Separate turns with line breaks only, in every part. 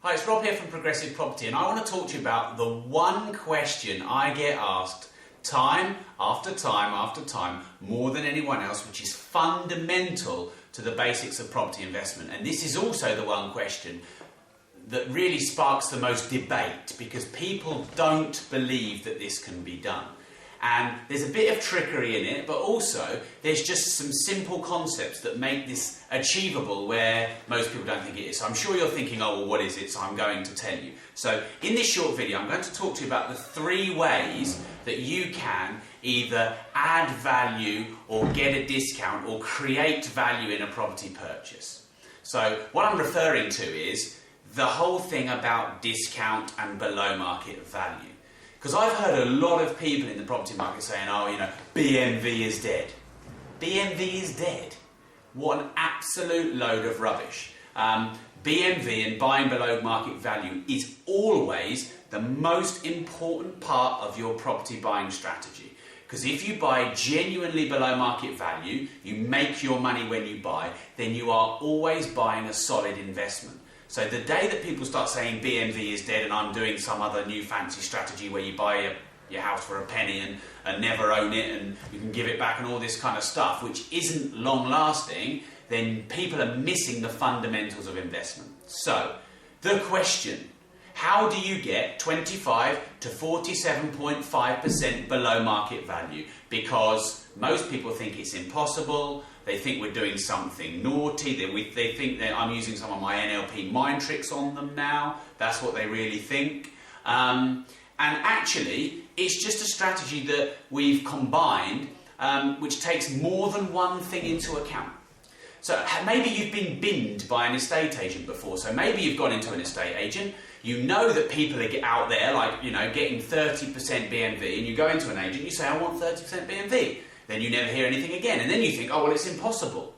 Hi, it's Rob here from Progressive Property, and I want to talk to you about the one question I get asked time after time after time, more than anyone else, which is fundamental to the basics of property investment. And this is also the one question that really sparks the most debate, because people don't believe that this can be done. And there's a bit of trickery in it, but also there's just some simple concepts that make this achievable where most people don't think it is. So I'm sure you're thinking, oh, well, what is it? So I'm going to tell you. So in this short video, I'm going to talk to you about the 3 ways that you can either add value or get a discount or create value in a property purchase. So what I'm referring to is the whole thing about discount and below market value. Because I've heard a lot of people in the property market saying, oh, you know, BMV is dead. BMV is dead. What an absolute load of rubbish. BMV and buying below market value is always the most important part of your property buying strategy. Because if you buy genuinely below market value, you make your money when you buy, then you are always buying a solid investment. So the day that people start saying BMV is dead and I'm doing some other new fancy strategy where you buy your house for a penny and never own it and you can give it back and all this kind of stuff, which isn't long lasting, then people are missing the fundamentals of investment. So the question, how do you get 25 to 47.5% below market value? Because most people think it's impossible. They think we're doing something naughty. They think that I'm using some of my NLP mind tricks on them now. That's what they really think. And actually, it's just a strategy that we've combined, which takes more than one thing into account. So maybe you've been binned by an estate agent before. So maybe you've gone into an estate agent. You know that people are out there, like, you know, getting 30% BMV, and you go into an agent, you say, I want 30% BMV. Then you never hear anything again, and then you think, oh, well, it's impossible.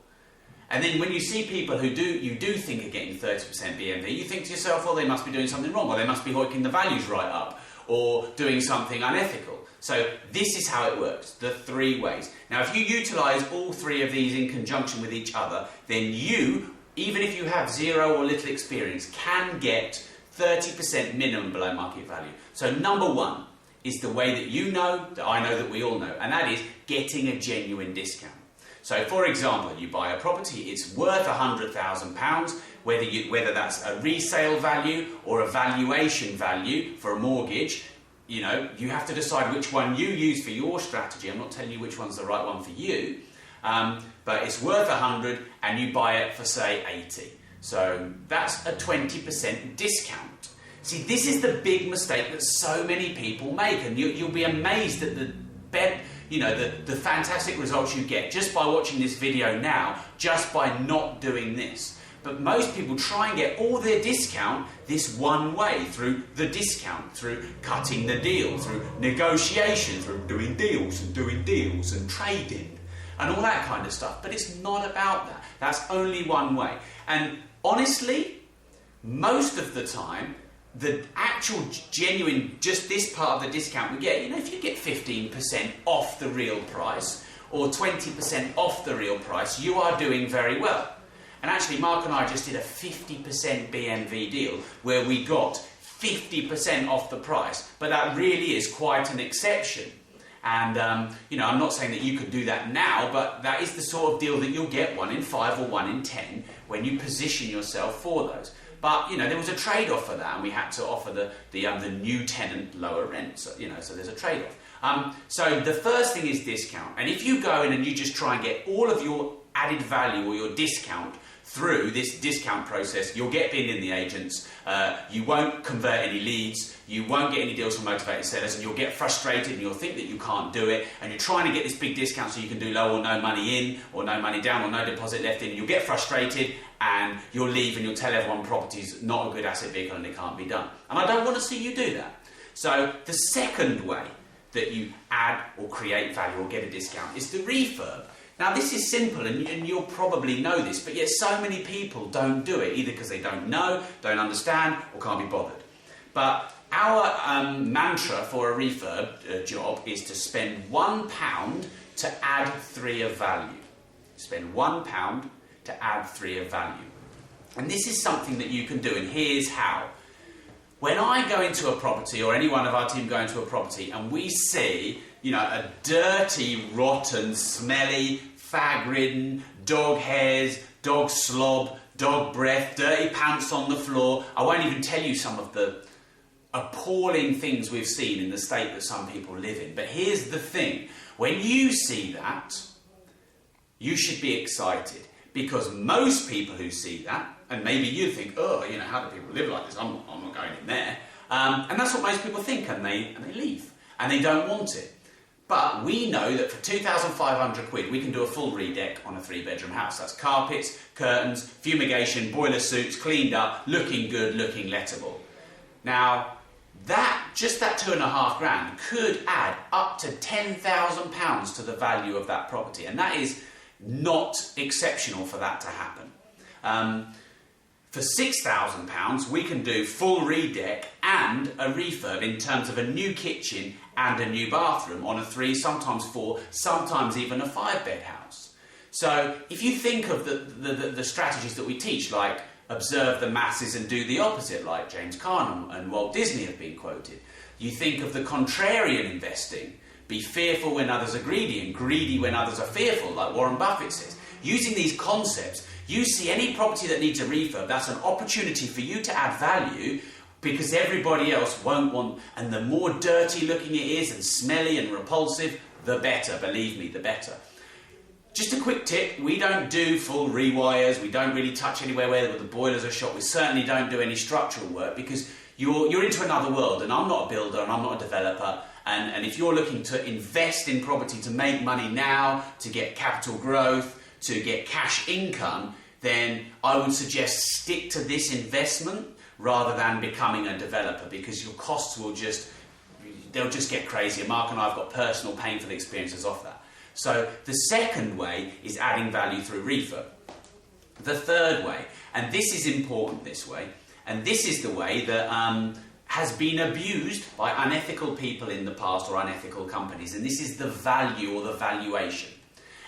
And then when you see people who you do think are getting 30% BMV, you think to yourself, well, they must be doing something wrong, or they must be hiking the values right up, or doing something unethical. So this is how it works, the 3 ways. Now, if you utilise all 3 of these in conjunction with each other, then you, even if you have 0 or little experience, can get 30% minimum below market value. So number 1 is the way that you know, that I know, that we all know, and that is getting a genuine discount. So, for example, you buy a property, it's worth £100,000, whether that's a resale value or a valuation value for a mortgage. You know, you have to decide which one you use for your strategy. I'm not telling you which one's the right one for you, but it's worth 100 and you buy it for, say, 80. So that's a 20% discount. See, this is the big mistake that so many people make, and you'll be amazed at the fantastic results you get just by watching this video now, just by not doing this. But most people try and get all their discount this one way, through the discount, through cutting the deal, through negotiation, through doing deals and trading and all that kind of stuff. But it's not about that. That's only one way. And honestly, most of the time, the actual genuine, just this part of the discount we get, you know, if you get 15% off the real price or 20% off the real price, you are doing very well. And actually, Mark and I just did a 50% BMV deal where we got 50% off the price, but that really is quite an exception. And, you know, I'm not saying that you could do that now, but that is the sort of deal that you'll get 1 in 5 or 1 in 10 when you position yourself for those. But, you know, there was a trade-off for that, and we had to offer the new tenant lower rent. So, you know, so there's a trade-off. So the first thing is discount. And if you go in and you just try and get all of your added value or your discount through this discount process, you'll get binned in the agents, you won't convert any leads, you won't get any deals from motivated sellers, and you'll get frustrated and you'll think that you can't do it, and you're trying to get this big discount so you can do low or no money in, or no money down, or no deposit left in, and you'll get frustrated and you'll leave and you'll tell everyone property's not a good asset vehicle and it can't be done. And I don't want to see you do that. So the second way that you add or create value or get a discount is the refurb. Now, this is simple, and you'll probably know this, but yet so many people don't do it, either because they don't know, don't understand, or can't be bothered. But our mantra for a refurb job is to spend £1 to add 3 of value. Spend £1 to add 3 of value. And this is something that you can do, and here's how. When I go into a property, or any one of our team go into a property, and we see, a dirty, rotten, smelly, fag-ridden, dog hairs, dog slob, dog breath, dirty pants on the floor. I won't even tell you some of the appalling things we've seen in the state that some people live in. But here's the thing. When you see that, you should be excited. Because most people who see that, and maybe you think, how do people live like this? I'm not going in there. And that's what most people think, and they leave. And they don't want it. But we know that for 2,500 quid, we can do a full redeck on a 3-bedroom house. That's carpets, curtains, fumigation, boiler suits, cleaned up, looking good, looking lettable. Now, just that 2.5 grand could add up to £10,000 to the value of that property. And that is not exceptional for that to happen. For £6,000, we can do full redeck and a refurb in terms of a new kitchen and a new bathroom on a 3, sometimes 4, sometimes even a 5-bed house. So if you think of the strategies that we teach, like observe the masses and do the opposite, like James Caan and Walt Disney have been quoted. You think of the contrarian investing, be fearful when others are greedy and greedy when others are fearful, like Warren Buffett says. Using these concepts, you see any property that needs a refurb, that's an opportunity for you to add value because everybody else won't want, and the more dirty looking it is and smelly and repulsive, the better, believe me, the better. Just a quick tip, we don't do full rewires, we don't really touch anywhere where the boilers are shot, we certainly don't do any structural work because you're into another world, and I'm not a builder and I'm not a developer, and if you're looking to invest in property to make money now, to get capital growth, to get cash income, then I would suggest stick to this investment rather than becoming a developer because your costs they'll just get crazier. Mark and I have got personal painful experiences of that. So the second way is adding value through refurb. The third way, and this is important this way, and this is the way that has been abused by unethical people in the past or unethical companies, and this is the value or the valuation.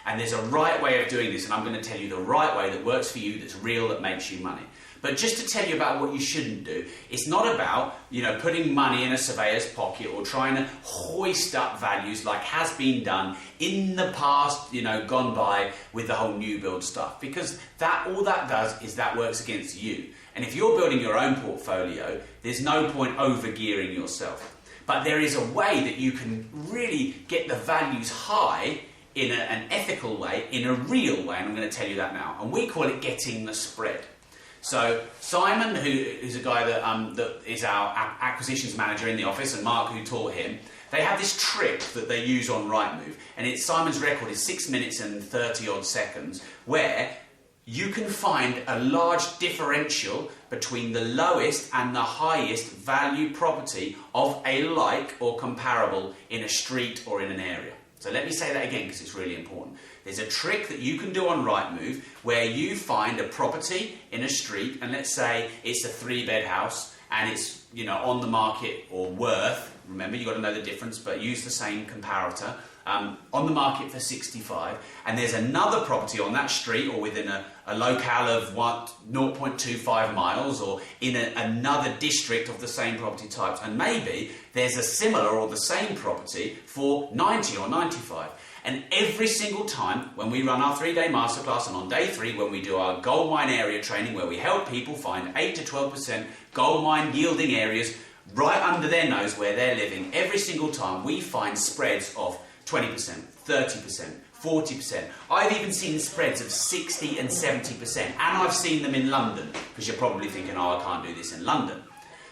And there's a right way of doing this, and I'm going to tell you the right way that works for you, that's real, that makes you money. But just to tell you about what you shouldn't do, it's not about, putting money in a surveyor's pocket or trying to hoist up values like has been done in the past, gone by with the whole new build stuff. Because all that does is that works against you. And if you're building your own portfolio, there's no point over-gearing yourself. But there is a way that you can really get the values high in an ethical way, in a real way, and I'm going to tell you that now. And we call it getting the spread. So Simon, who's a guy that is our acquisitions manager in the office, and Mark, who taught him, they have this trick that they use on Rightmove, and Simon's record is 6 minutes and 30 odd seconds, where you can find a large differential between the lowest and the highest value property of a like or comparable in a street or in an area. So let me say that again because it's really important. There's a trick that you can do on Rightmove where you find a property in a street, and let's say it's a 3-bed house and it's on the market or worth, remember you've got to know the difference but use the same comparator, on the market for 65, and there's another property on that street or within a locale of 0.25 miles or in another district of the same property types, and maybe there's a similar or the same property for 90 or 95. And every single time when we run our 3-day masterclass, and on day 3 when we do our gold mine area training where we help people find 8 to 12% gold mine yielding areas right under their nose where they're living, every single time we find spreads of 20%, 30%, 40%. I've even seen spreads of 60 and 70%, and I've seen them in London, because you're probably thinking, I can't do this in London.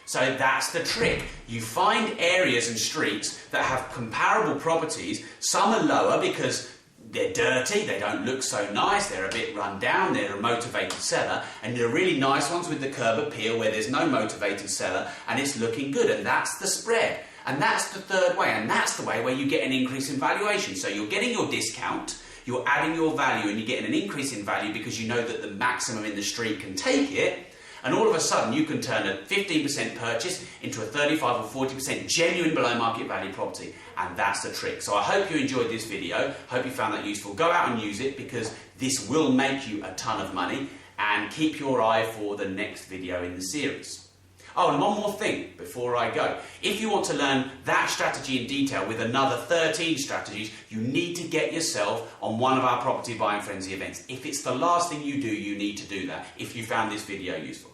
So that's the trick. You find areas and streets that have comparable properties. Some are lower because they're dirty, they don't look so nice, they're a bit run down, they're a motivated seller, and there are really nice ones with the curb appeal where there's no motivated seller and it's looking good, and that's the spread. And that's the third way, and that's the way where you get an increase in valuation. So you're getting your discount, you're adding your value, and you're getting an increase in value because you know that the maximum in the street can take it, and all of a sudden you can turn a 15% purchase into a 35 or 40% genuine below market value property, and that's the trick. So I hope you enjoyed this video, hope you found that useful. Go out and use it because this will make you a ton of money. and keep your eye for the next video in the series. Oh, and one more thing before I go. If you want to learn that strategy in detail with another 13 strategies, you need to get yourself on one of our Property Buying Frenzy events. If it's the last thing you do, you need to do that if you found this video useful.